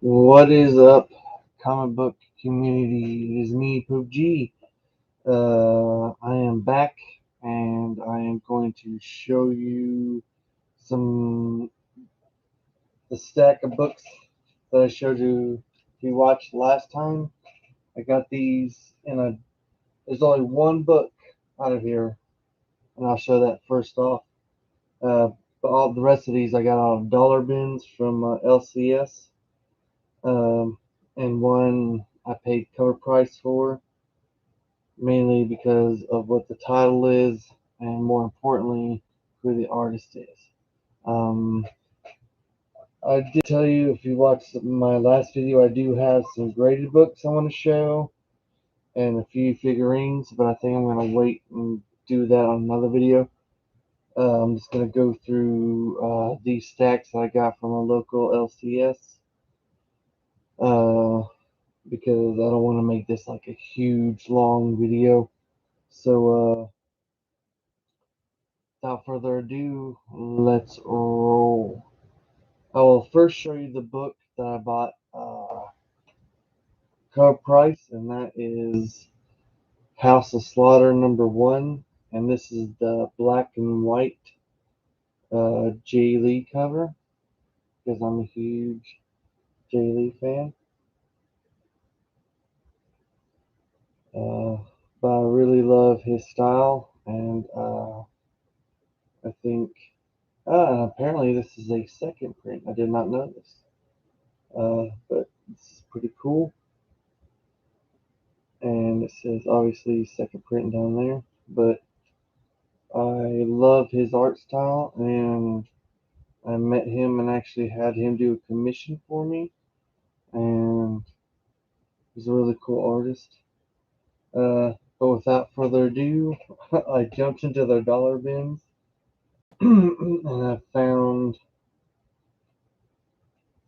What is up, comic book community? It is me, Poop G. I am back, and I am going to show you some the stack of books that I showed you if you watched last time. I got these in a. There's only one book out of here, and I'll show that first off. Uh, but all the rest of these I got out of dollar bins from LCS, um, and one I paid cover price for, mainly because of what the title is, and more importantly, who the artist is. Um, I did tell you, if you watched my last video, I do have some graded books I want to show and a few figurines, but I think I'm going to wait and do that on another video. I'm just going to go through these stacks that I got from a local LCS, uh, because I don't want to make this like a huge long video. So without further ado, let's roll. I will first show you the book that I bought cover price, and that is House of Slaughter #1, and this is the black and white Jla cover, because I'm a huge Jla fan. But I really love his style, and I think, and apparently this is a second print. I did not know this, but it's pretty cool. And it says obviously second print down there, but I love his art style, and I met him and actually had him do a commission for me, and he's a really cool artist. But without further ado, I jumped into their dollar bins and I found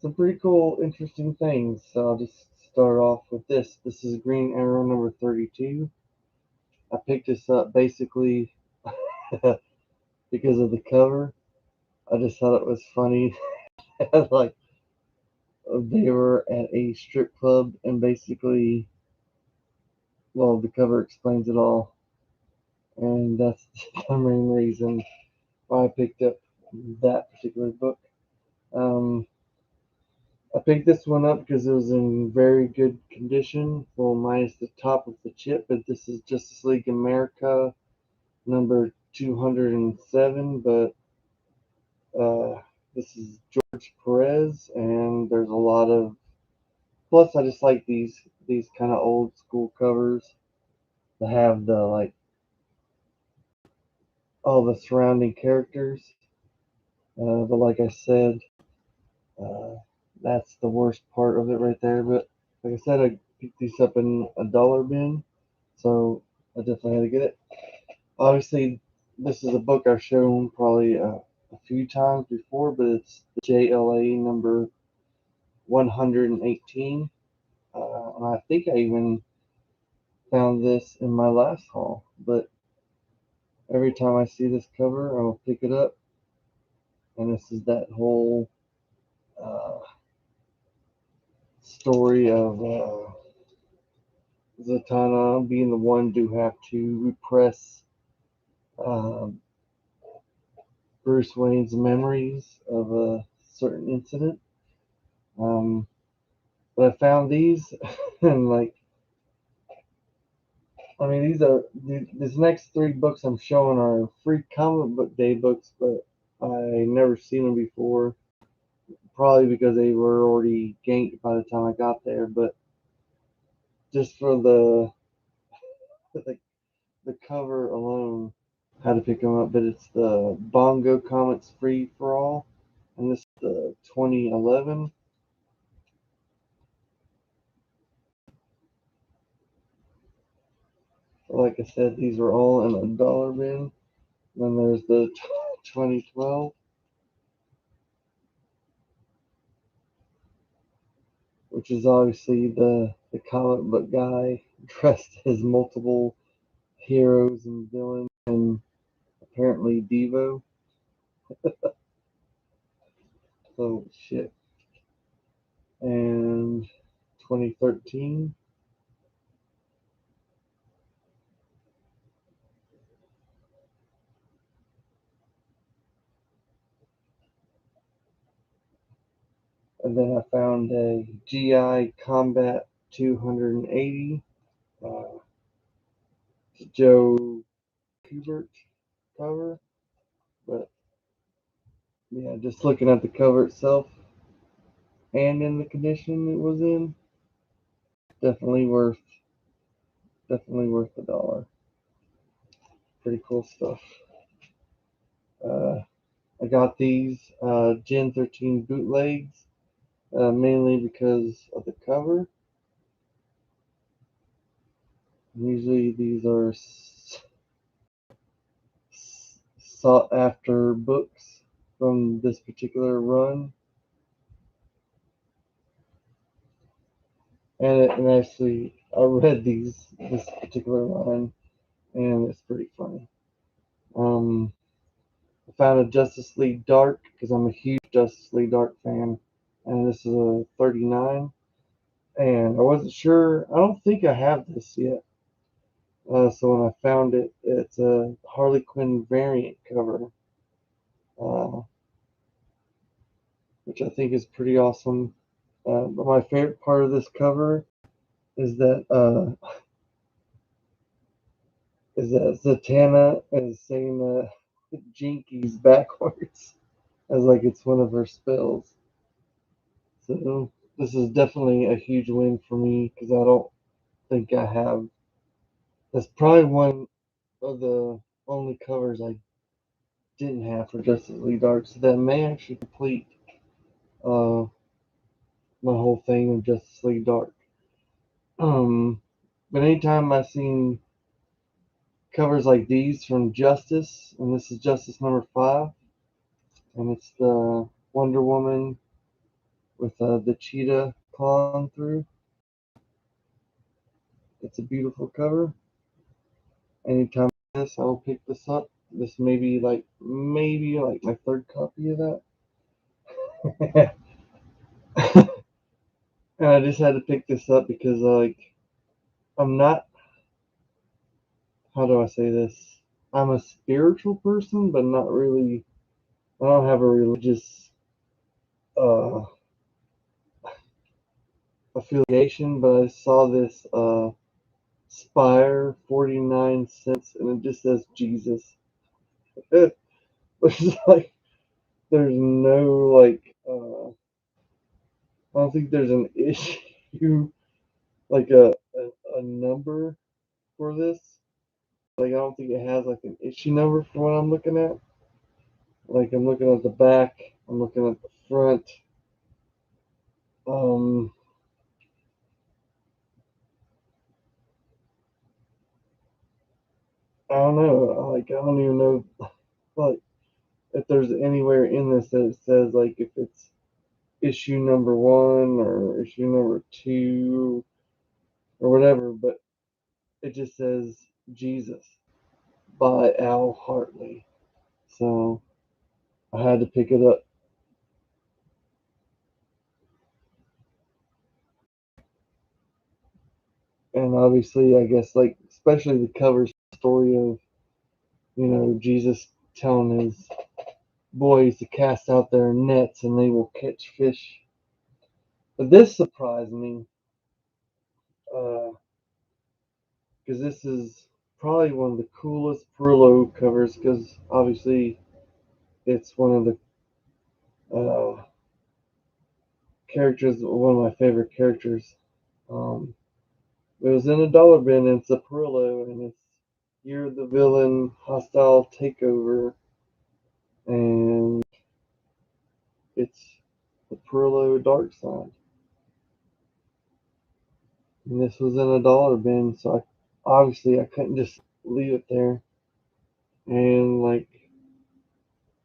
some pretty cool, interesting things. So I'll just start off with this. This is Green Arrow number 32. I picked this up basically because of the cover. I just thought it was funny. Like, they were at a strip club, and basically, well, the cover explains it all, and that's the main reason why I picked up that particular book. Um, I picked this one up because it was in very good condition, well, minus the top of the chip. But this is Justice League America number 207, but this is George Perez, and there's a lot of. Plus, I just like these kind of old school covers that have the like all the surrounding characters. But like I said, uh, that's the worst part of it right there. But like I said, I picked these up in a dollar bin, so I definitely had to get it. Obviously, this is a book I've shown probably a few times before, but it's Jla number 118. And I think I even found this in my last haul, but every time I see this cover, I'll pick it up. And this is that whole uh, story of Zatanna being the one to have to repress um, Bruce Wayne's memories of a certain incident. Um, but I found these, and like, I mean, these next three books I'm showing are free comic book day books, but I never seen them before. Probably because they were already ganked by the time I got there. But just for the, the cover alone, I had to pick them up. But it's the Bongo Comics Free for All, and this is the 2011. Like I said, these were all in a dollar bin. Then there's the 2012, which is obviously the comic book guy dressed as multiple heroes and villains, and apparently Devo. So shit. And 2013. And then I found a GI Combat 280. Joe Kubert cover. But yeah, just looking at the cover itself and in the condition it was in, definitely worth $1. Pretty cool stuff. I got these Gen 13 bootlegs mainly because of the cover. Usually these are sought after books from this particular run. And actually, I read this particular run, and it's pretty funny. I found a Justice League Dark because I'm a huge Justice League Dark fan, and this is a 39. And I wasn't sure. I don't think I have this yet. So when I found it, it's a Harley Quinn variant cover, uh, which I think is pretty awesome. But my favorite part of this cover is that Zatanna is saying Jinkies backwards as like it's one of her spells. So this is definitely a huge win for me because I don't think I have. That's probably one of the only covers I didn't have for Justice League Dark, so that may actually complete uh, my whole thing of Justice League Dark. But anytime I've seen covers like these from Justice, and this is Justice number 5, and it's the Wonder Woman with the cheetah clawing through. It's a beautiful cover. Anytime I will pick this up. This may be like my third copy of that. And I just had to pick this up because I'm not, how do I say this? I'm a spiritual person, but not really. I don't have a religious uh, affiliation, but I saw this Spire 49 cents, and it just says Jesus. Which is like, there's no I don't think there's an issue like a number for this. Like I don't think it has like an issue number for what I'm looking at. Like I'm looking at the back, I'm looking at the front. Um, I don't know. Like I don't even know like if there's anywhere in this that it says like if it's issue number 1 or issue number 2 or whatever, but it just says Jesus by Al Hartley. So I had to pick it up. And obviously, I guess, like, especially the cover story of, Jesus telling his boys to cast out their nets and they will catch fish. But this surprised me because this is probably one of the coolest Perillo covers because obviously it's one of the characters, one of my favorite characters. Um, it was in a dollar bin and it's a Perillo and it's You're the Villain, Hostile Takeover, and it's the Perillo Dark Side. And this was in a dollar bin, so obviously I couldn't just leave it there. And like,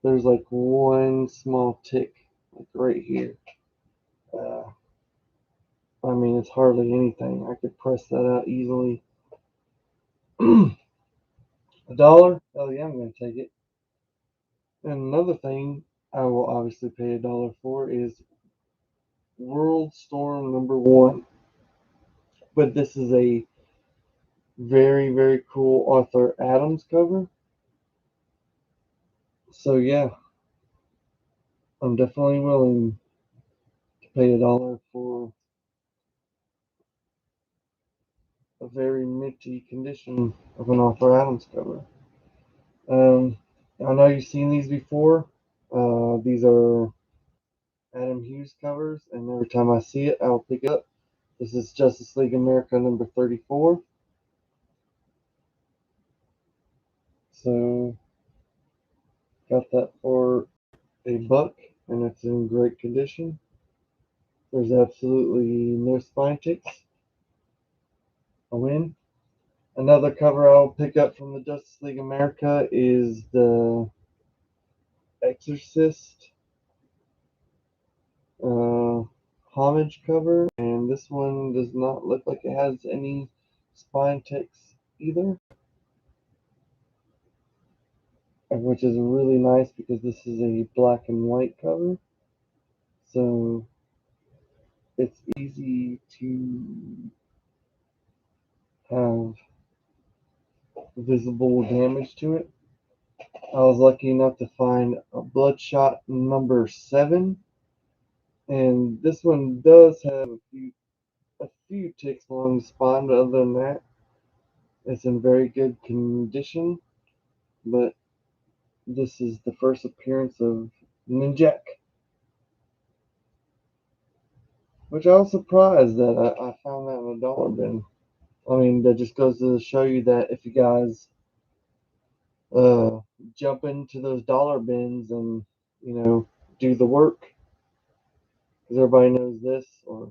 there's like one small tick, like right here. Uh, I mean, it's hardly anything. I could press that out easily. $1? Oh yeah, I'm gonna take it. And another thing I will obviously pay $1 for is World Storm number 1. But this is a very, very cool Arthur Adams cover. So yeah, I'm definitely willing to pay $1 for a very minty condition of an Arthur Adams cover. I know you've seen these before. These are Adam Hughes covers, and every time I see it, I'll pick it up. This is Justice League America number 34. So, got that for $1, and it's in great condition. There's absolutely no spine ticks. A win. Another cover I'll pick up from the Justice League America is the Exorcist uh, homage cover, and this one does not look like it has any spine ticks either, which is really nice because this is a black and white cover, so it's easy to have visible damage to it. I was lucky enough to find a Bloodshot number 7, and this one does have a few ticks along the spine, but other than that, it's in very good condition. But this is the first appearance of Ninjak, which I was surprised that I found that in a dollar bin. I mean, that just goes to show you that if you guys uh, jump into those dollar bins and do the work, because everybody knows this, or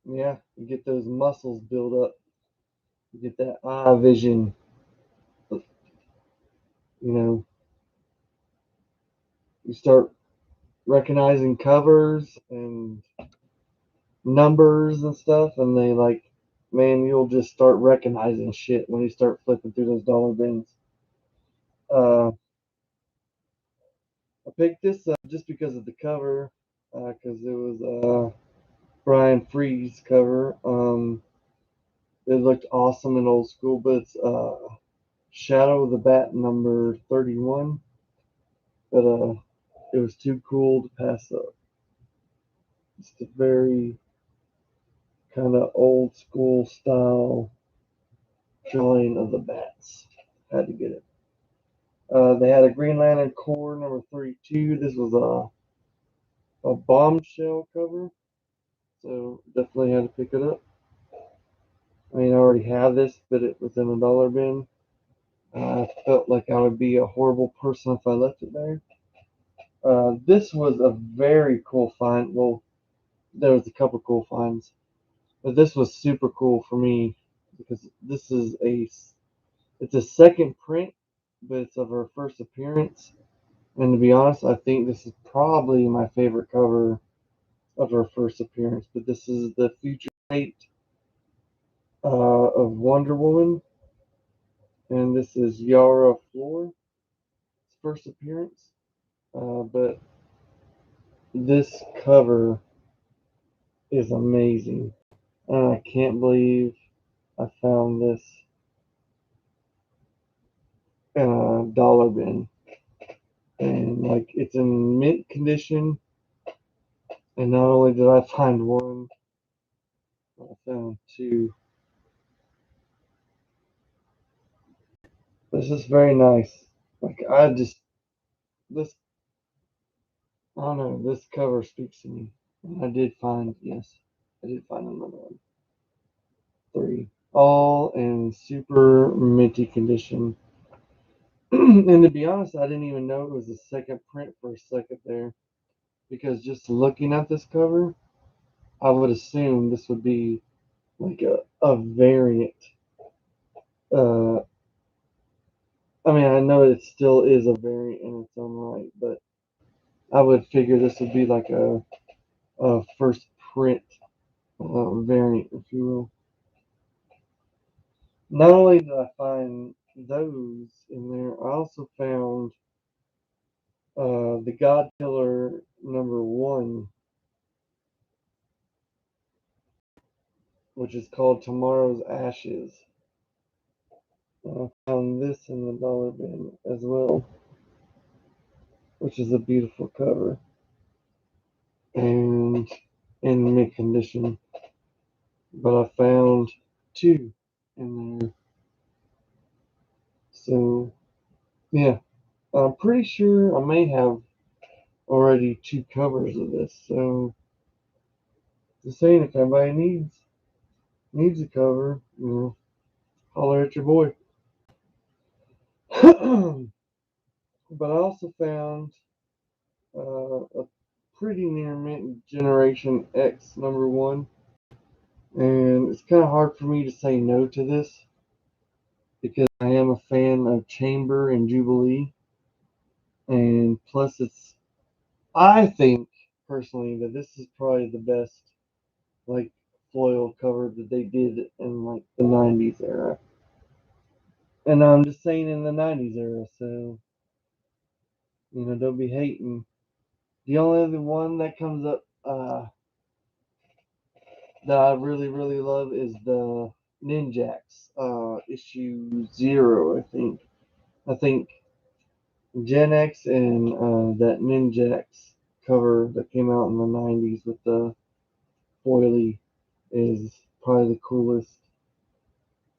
yeah, you get those muscles build up, you get that eye vision, you know, you start recognizing covers and numbers and stuff, and they like, man, you'll just start recognizing shit when you start flipping through those dollar bins. Uh, I picked this up just because of the cover, because it was Brian Free's cover. It looked awesome and old school, but it's Shadow of the Bat number 31. But it was too cool to pass up. It's a very kind of old school style drawing of the bats. Had to get it. They had a Green Lantern Corps number 32. This was a bombshell cover, so definitely had to pick it up. I mean, I already have this, but it was in a dollar bin. I felt like I would be a horrible person if I left it there. This was a very cool find. Well, there was a couple cool finds, but this was super cool for me because this is it's a second print, but it's of her first appearance. And to be honest, I think this is probably my favorite cover of her first appearance. But this is the Future State of Wonder Woman, and this is Yara Floor's first appearance. But this cover is amazing, and I can't believe I found this in a dollar bin. And like it's in mint condition, and not only did I find one, I found two. This is very nice. Like this I don't know, this cover speaks to me. And yes, I did find another one. Three. All in super minty condition. And to be honest, I didn't even know it was a second print for a second there. Because just looking at this cover, I would assume this would be like a variant. Uh, I mean, I know it still is a variant in its own right, but I would figure this would be like a first print variant, if you will. Not only did I find those in there, I also found the God Killer number 1 which is called Tomorrow's Ashes. I found this in the dollar bin as well, which is a beautiful cover and in mint condition. But I found two in there. So, yeah, I'm pretty sure I may have already two covers of this. So, just saying, if anybody needs a cover, holler at your boy. But I also found a pretty near mint Generation X #1, and it's kind of hard for me to say no to this because I am a fan of Chamber and Jubilee, and plus I think personally that this is probably the best like foil cover that they did in like the '90s era, and I'm just saying in the '90s era, so don't be hating. The only other one that comes up that I really, really love is the Ninjax, issue 0, I think. I think Gen X and that Ninjax cover that came out in the '90s with the foily is probably the coolest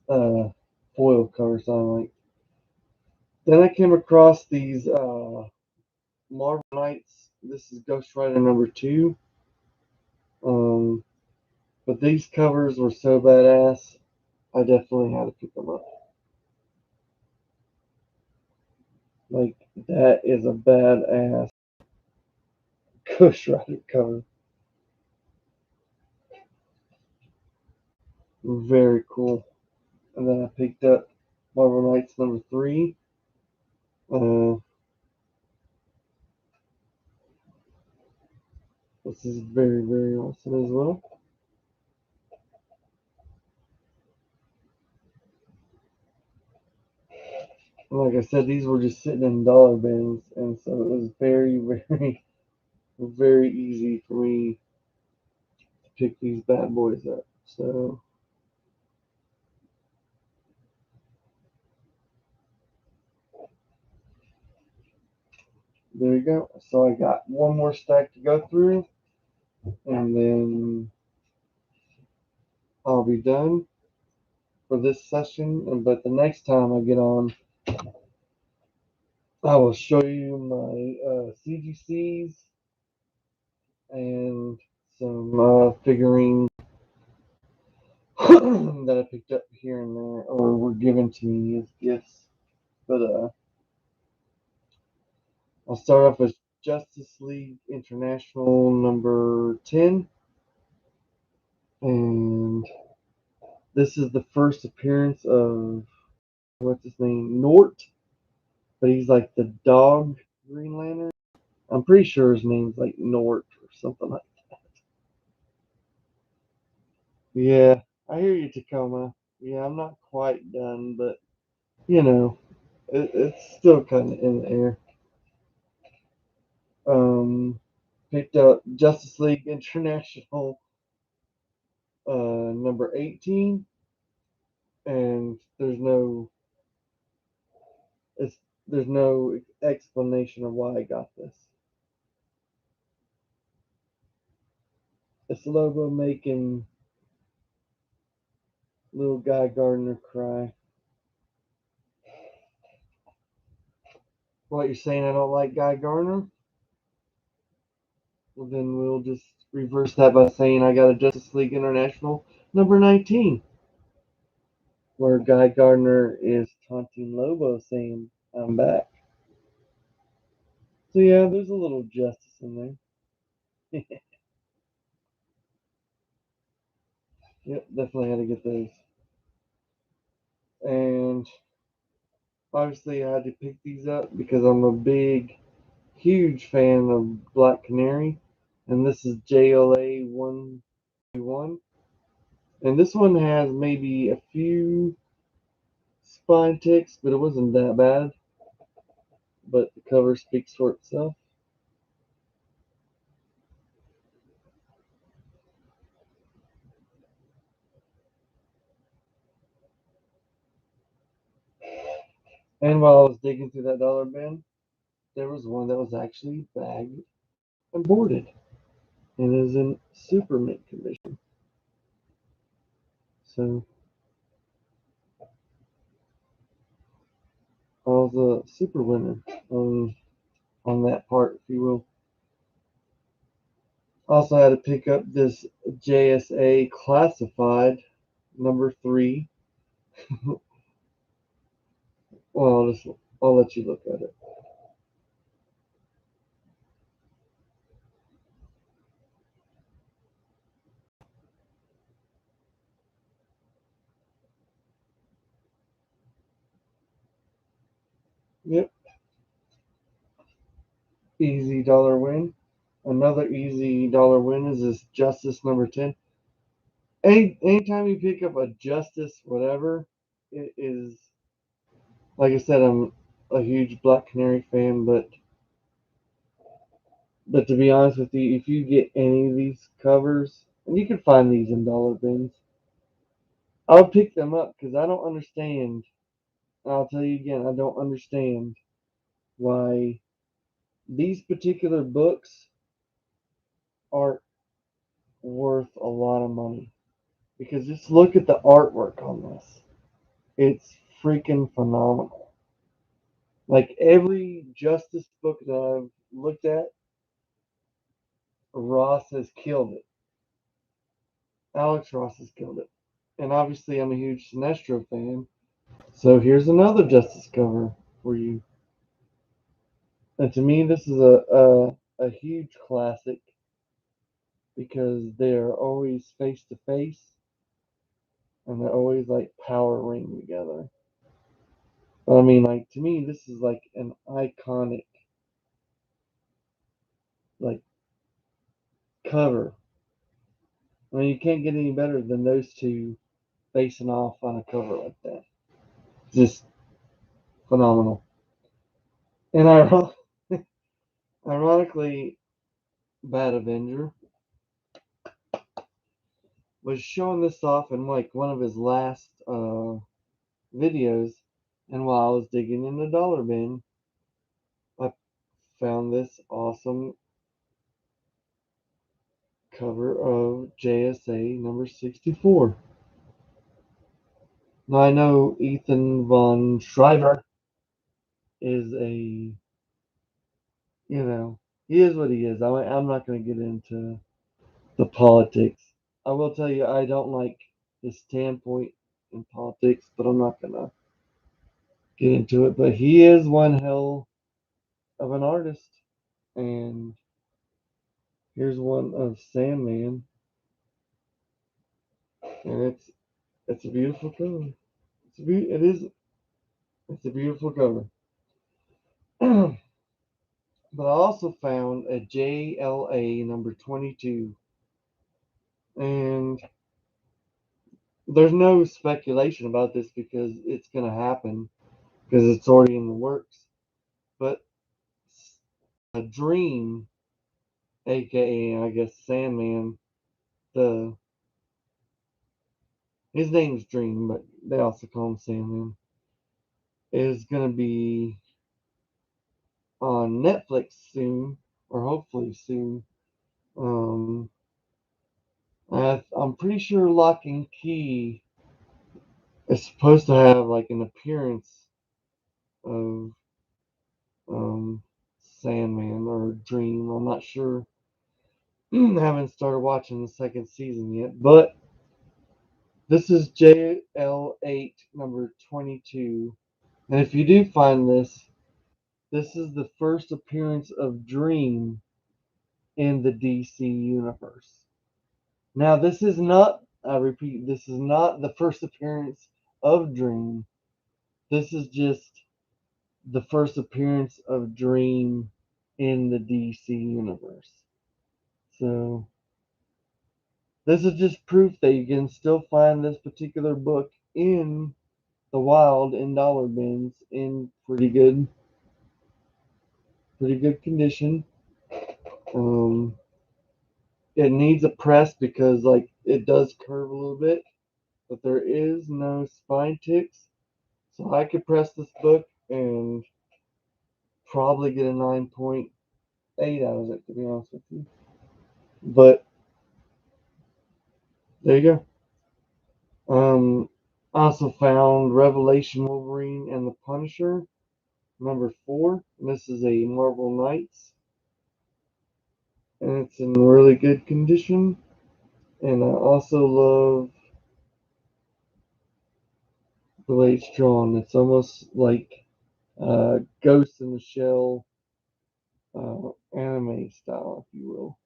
foil covers I like. Then I came across these Marvel Knights. This is Ghost Rider #2. Um, but these covers were so badass, I definitely had to pick them up. Like, that is a badass Ghost Rider cover. Very cool. And then I picked up Marvel Knights #3. This is very, very awesome as well. And like I said, these were just sitting in dollar bins, and so it was very, very, very easy for me to pick these bad boys up. So there you go. So I got one more stack to go through, and then I'll be done for this session. But the next time I get on, I will show you my CGCs and some figurines that I picked up here and there or were given to me as gifts. But I'll start off with Justice League International #10. And this is the first appearance of, what's his name? Nort. But he's like the dog Green Lantern. I'm pretty sure his name's like Nort or something like that. Yeah, I hear you, Tacoma. Yeah, I'm not quite done, but you know, it's still kind of in the air. Um, Picked up Justice League International #18, and it's there's no explanation of why I got this. It's Lobo making little Guy Gardner cry. What, you're saying I don't like Guy Gardner? Well, then we'll just reverse that by saying I got a Justice League International #19, where Guy Gardner is taunting Lobo, saying, "I'm back." So yeah, there's a little justice in there. Yep, definitely had to get those. And obviously I had to pick these up because I'm a huge fan of Black Canary. And this is JLA 121. And this one has maybe a few spine ticks, but it wasn't that bad. But the cover speaks for itself. And while I was digging through that dollar bin, there was one that was actually bagged and boarded and is in super mint condition. So I was a super winner on that part, if you will. Also had to pick up this JSA classified number 3. Well, I'll let you look at it. Yep, easy dollar win. Another easy dollar win is this Justice number 10. Anytime you pick up a Justice whatever, it is, like I said, I'm a huge Black Canary fan, but to be honest with you, if you get any of these covers, and you can find these in dollar bins, I'll pick them up because I don't understand. And I'll tell you again, I don't understand why these particular books aren't worth a lot of money. Because just look at the artwork on this. It's freaking phenomenal. Like every Justice book that I've looked at, Ross has killed it. Alex Ross has killed it. And obviously, I'm a huge Sinestro fan. So here's another Justice cover for you. And to me, this is a huge classic because they're always face to face and they're always like power ring together. I mean, like to me, this is like an iconic like cover. I mean, you can't get any better than those two facing off on a cover like that. Just phenomenal. And ironically, Bad Avenger was showing this off in like one of his last videos, and while I was digging in the dollar bin, I found this awesome cover of JSA number 64. Now I know Ethan von Schreiber is he is what he is. I'm not going to get into the politics. I will tell you, I don't like his standpoint in politics, but I'm not going to get into it. But he is one hell of an artist. And here's one of Sandman, and it's a beautiful cover. It is it's a beautiful cover. But I also found a JLA number 22, and there's no speculation about this because it's going to happen because it's already in the works. But a Dream, aka I guess Sandman, the his name's Dream, but they also call him Sandman, is going to be on Netflix soon, or hopefully soon. Um, I'm pretty sure Lock and Key is supposed to have like an appearance of um, Sandman or Dream. I'm not sure. I haven't started watching the second season yet, but this is JL8 number 22. And if you do find this is the first appearance of Dream in the DC universe. Now, this is not, I repeat, this is not the first appearance of Dream. This is just the first appearance of Dream in the DC universe. So, this is just proof that you can still find this particular book in the wild in dollar bins in pretty good condition. Um, it needs a press because like it does curve a little bit, but there is no spine ticks. So I could press this book and probably get a 9.8 out of it, to be honest with you. But there you go. I also found Revelation Wolverine and the Punisher number 4. This is a Marvel Knights, and it's in really good condition. And I also love the way it's drawn. It's almost like Ghost in the Shell anime style, if you will.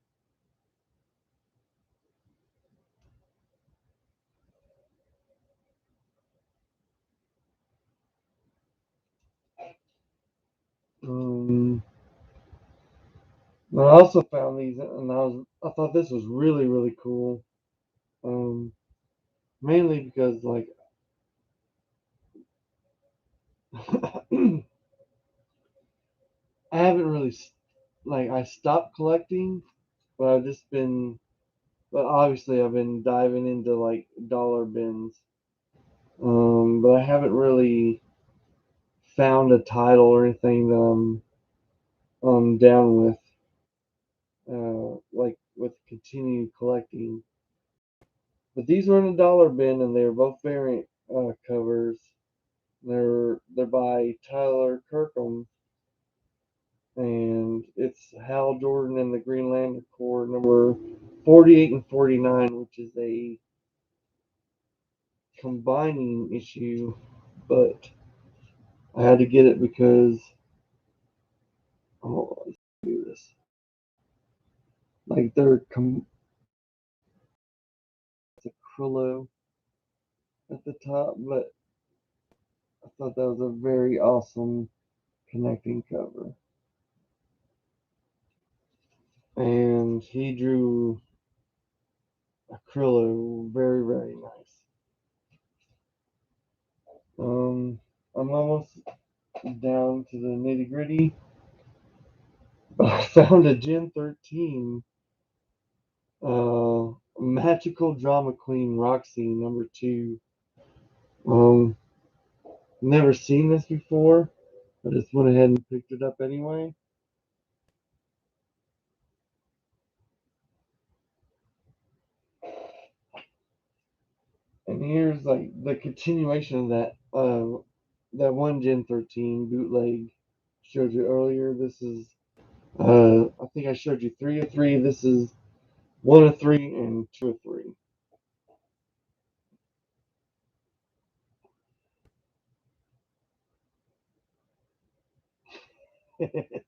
I also found these, and I thought this was really really cool. Mainly because like I haven't really like I stopped collecting, but I've just been, but obviously I've been diving into like dollar bins. But I haven't really found a title or anything that I'm down with, like with continued collecting. But these were in a dollar bin, and they were both variant covers. They're by Tyler Kirkham, and it's Hal Jordan and the Green Lantern Corps number 48 and 49, which is a combining issue, but I had to get it because oh, let's do this. Like they're it's a Krullo at the top, but I thought that was a very awesome connecting cover. And he drew a Krullo very, very nice. I'm almost down to the nitty gritty, but I found a Gen 13 Magical Drama Queen Roxy number 2. Um, Never seen this before. I just went ahead and picked it up anyway. And here's like the continuation of that one Gen 13 bootleg showed you earlier. This is I think I showed you 3 of 3. This is 1 of 3 and 2 of 3.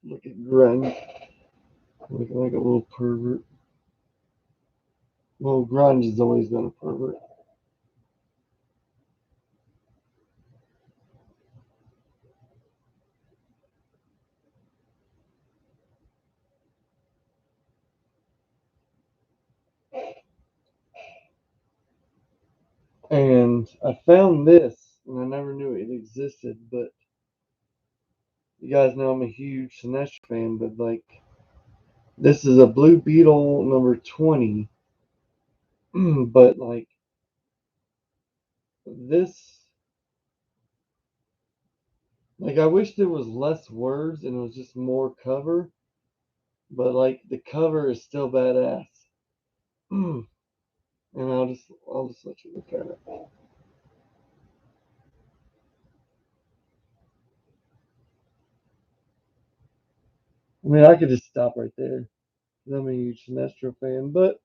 Look at Grunge. Looking like a little pervert. Well, Grunge has always been a pervert. And I found this, and I never knew it existed, but you guys know I'm a huge Sinestro fan, but like, this is a Blue Beetle number 20, but like, this, like, I wish there was less words and it was just more cover, but like, the cover is still badass. And I'll just let you look at it. I mean, I could just stop right there. 'Cause I'm a huge Sinestro fan, but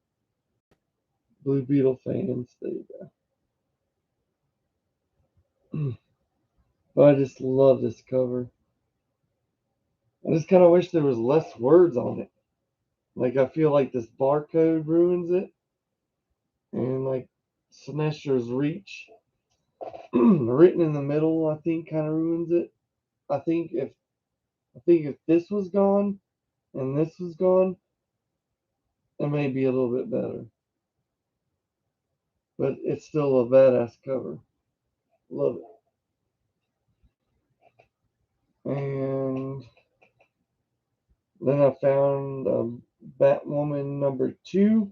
Blue Beetle fans, there you go. But I just love this cover. I just kind of wish there was less words on it. Like I feel like this barcode ruins it, and like Sinestro's reach written in the middle, I think, kind of ruins it. I think if this was gone and this was gone, it may be a little bit better. But it's still a badass cover. Love it. And then I found Batwoman number 2.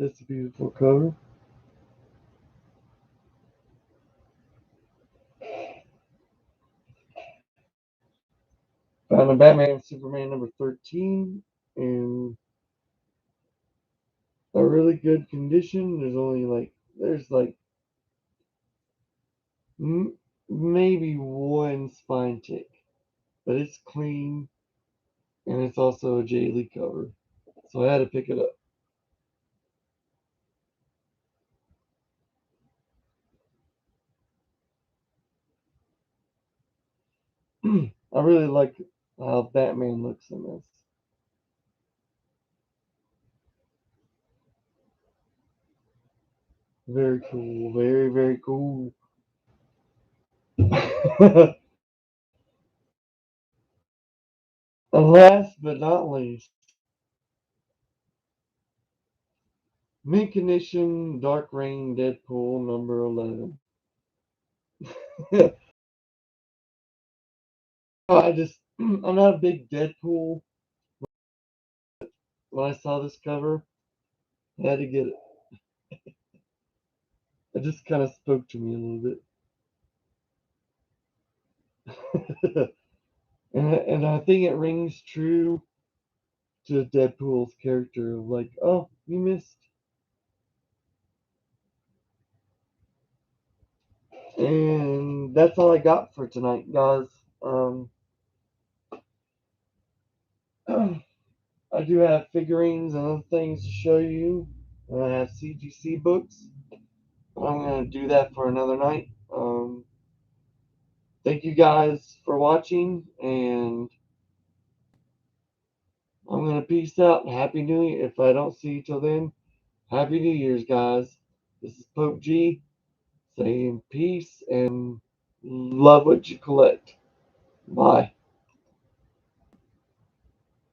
That's a beautiful cover. Found a Batman Superman number 13 in a really good condition. There's maybe one spine tick, but it's clean and it's also a Jla cover. So I had to pick it up. I really like how Batman looks in this. Very cool. Very, very cool. And last but not least, mint condition Dark Rain Deadpool number 11. I'm not a big Deadpool. When I saw this cover, I had to get it. It just kind of spoke to me a little bit. And I think it rings true to Deadpool's character of like, oh, you missed. And that's all I got for tonight, guys. Um, I do have figurines and other things to show you. And I have CGC books. I'm going to do that for another night. Thank you guys for watching, and I'm going to peace out. Happy New Year. If I don't see you till then, Happy New Year's, guys. This is Pope G saying peace and love what you collect. Bye.